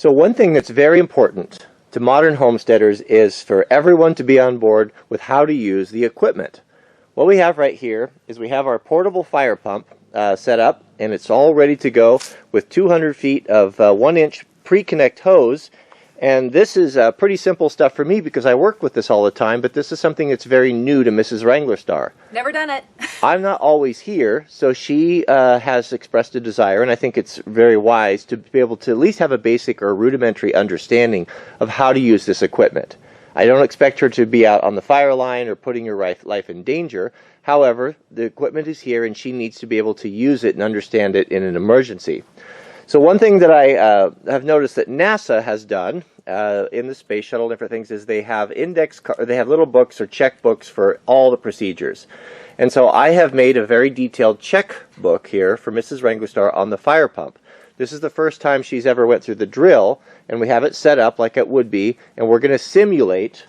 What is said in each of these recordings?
So one thing that's very important to modern homesteaders is for everyone to be on board with how to use the equipment. What we have right here is we have our portable fire pump set up, and it's all ready to go with 200 feet of 1-inch pre-connect hose. And this is pretty simple stuff for me because I work with this all the time, but this is something that's very new to Mrs. Wranglerstar. Never done it. I'm not always here, so she has expressed a desire, and I think it's very wise to be able to at least have a basic or rudimentary understanding of how to use this equipment. I don't expect her to be out on the fire line or putting her life in danger. However, the equipment is here, and she needs to be able to use it and understand it in an emergency. So one thing that I have noticed that NASA has done in the space shuttle and different things is they have they have little books or checkbooks for all the procedures. And so I have made a very detailed checkbook here for Mrs. Wranglerstar on the fire pump. This is the first time she's ever went through the drill, and we have it set up like it would be, and we're going to simulate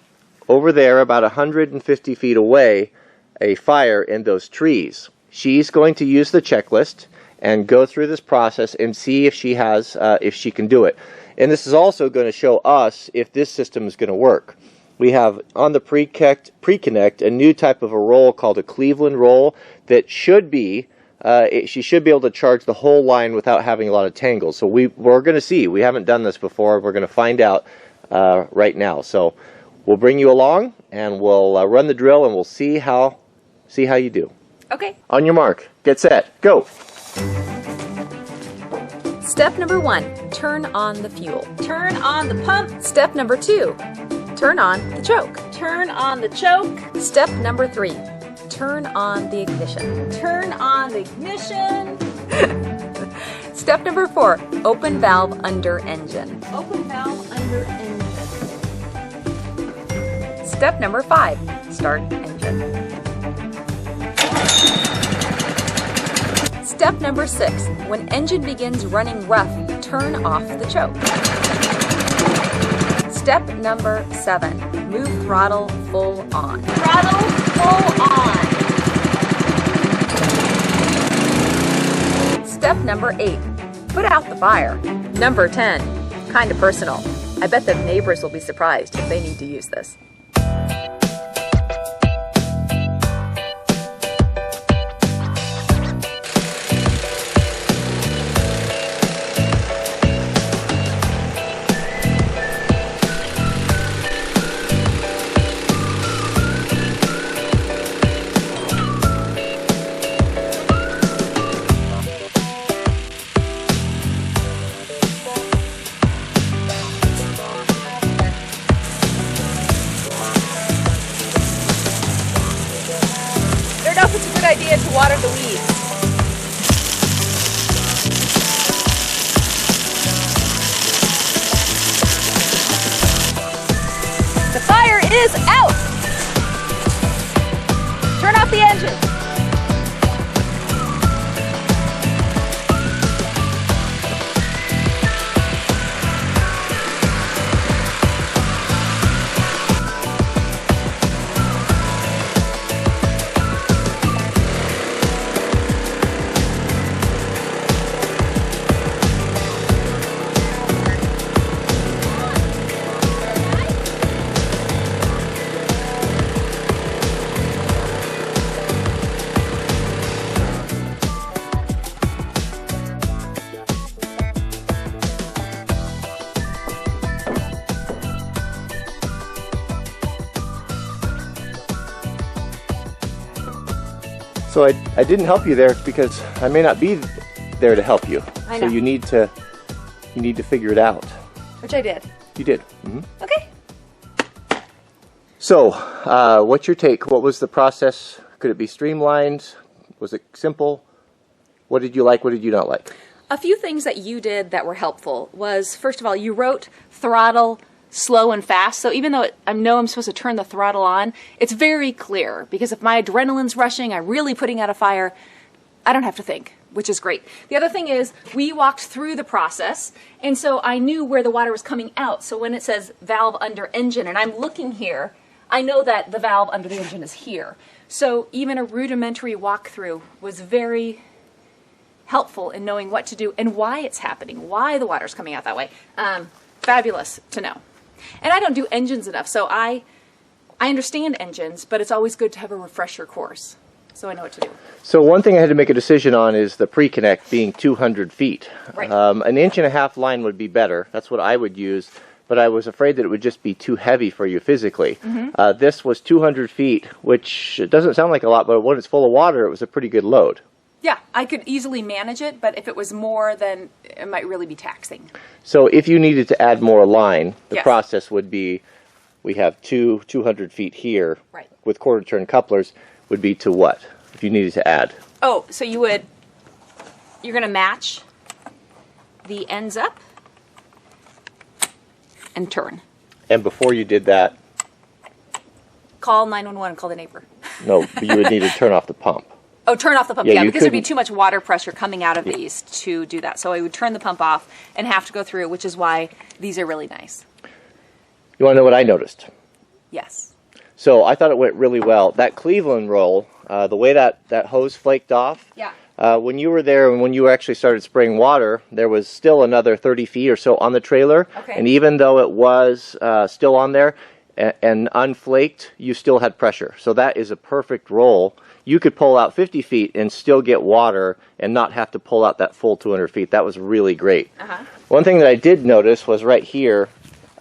over there about 150 feet away a fire in those trees. She's going to use the checklist and go through this process and see if she has, if she can do it. And this is also going to show us if this system is going to work. We have on the pre-connect a new type of a roll called a Cleveland roll that should be, she should be able to charge the whole line without having a lot of tangles. So we're going to see. We haven't done this before. We're going to find out right now. So we'll bring you along and we'll run the drill and we'll see how you do. Okay. On your mark, get set, go. Step number 1, turn on the fuel. Turn on the pump. Step number 2, turn on the choke. Turn on the choke. Step number 3, turn on the ignition. Turn on the ignition. Step number 4, open valve under engine. Open valve under engine. Step number 5, start engine. Step number 6, when engine begins running rough, turn off the choke. Step number 7, move throttle full on. Throttle full on. Step number 8, put out the fire. Number 10, kind of personal. I bet the neighbors will be surprised if they need to use this. I don't know if it's a good idea to water the weeds. The fire is out! Turn off the engine. So I didn't help you there because I may not be there to help you. I know. So you need to figure it out. Which I did. You did. Mm-hmm. Okay. So what's your take? What was the process? Could it be streamlined? Was it simple? What did you like? What did you not like? A few things that you did that were helpful was, first of all, you wrote throttle slow and fast. So even though I know I'm supposed to turn the throttle on, it's very clear because if my adrenaline's rushing, I'm really putting out a fire, I don't have to think, which is great. The other thing is we walked through the process, and so I knew where the water was coming out. So when it says valve under engine and I'm looking here, I know that the valve under the engine is here. So even a rudimentary walkthrough was very helpful in knowing what to do and why it's happening, why the water's coming out that way. fabulous to know. And I don't do engines enough, so I understand engines, but it's always good to have a refresher course, so I know what to do. So one thing I had to make a decision on is the pre-connect being 200 feet. Right. An inch and a half line would be better. That's what I would use, but I was afraid that it would just be too heavy for you physically. This was 200 feet, which doesn't sound like a lot, but when it's full of water, it was a pretty good load. Yeah, I could easily manage it, but if it was more, then it might really be taxing. So if you needed to add more line, the Yes. process would be, we have 200 feet here Right. with quarter turn couplers, would be to what if you needed to add? Oh, so you're going to match the ends up and turn. And before you did that, Call 911, call the neighbor. no, you would need to turn off the pump. Oh, turn off the pump. Yeah, Yeah, you because there'd be couldn't- too much water pressure coming out of these to do that. So I would turn the pump off and have to go through, which is why these are really nice. You want to know what I noticed? Yes. So I thought it went really well. That Cleveland roll, the way that hose flaked off, Yeah. when you were there and when you actually started spraying water, there was still another 30 feet or so on the trailer. Okay. And even though it was still on there and unflaked, you still had pressure. So that is a perfect roll. You could pull out 50 feet and still get water and not have to pull out that full 200 feet. That was really great. One thing that I did notice was right here,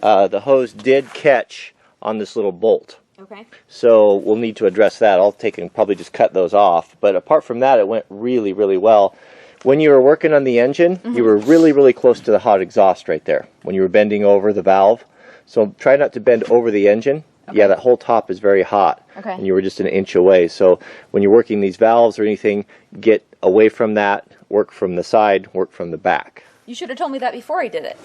the hose did catch on this little bolt. Okay. So we'll need to address that. I'll take and probably just cut those off. But apart from that, it went really, really well. When you were working on the engine, you were really, really close to the hot exhaust right there when you were bending over the valve. So try not to bend over the engine. Okay. Yeah, that whole top is very hot. Okay. And you were just an inch away. So when you're working these valves or anything, get away from that, work from the side, work from the back. You should have told me that before I did it.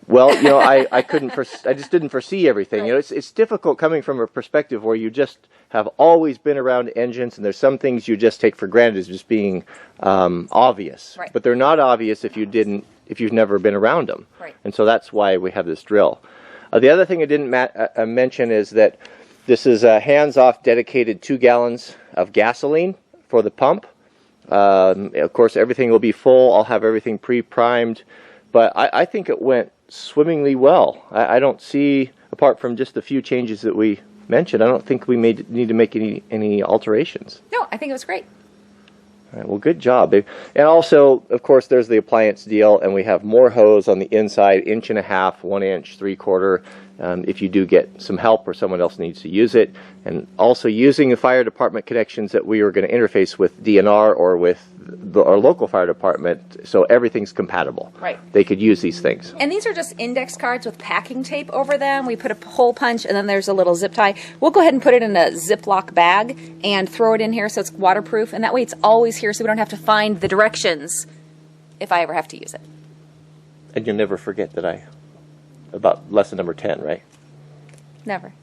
Well, you know, I couldn't. I just didn't foresee everything. You know, it's difficult coming from a perspective where you just have always been around engines, and there's some things you just take for granted as just being obvious. Right. But they're not obvious if you've never been around them. Right. And so that's why we have this drill. The other thing I didn't mention is that this is a hands-off dedicated 2 gallons of gasoline for the pump. Of course, everything will be full. I'll have everything pre-primed. But I think it went swimmingly well. I don't see, apart from just the few changes that we mentioned, I don't think we need to make any alterations. No, I think it was great. All right, well, good job, babe. And also, of course, there's the appliance deal, and we have more hose on the inside, 1.5 inches, 1 inch, 3/4, if you do get some help or someone else needs to use it. And also using the fire department connections that we are going to interface with DNR or with our local fire department, so everything's compatible. Right. They could use these things. And these are just index cards with packing tape over them. We put a hole punch, and then there's a little zip tie. We'll go ahead and put it in a Ziploc bag and throw it in here so it's waterproof, and that way it's always here so we don't have to find the directions if I ever have to use it. And you'll never forget that about lesson number 10, right? Never.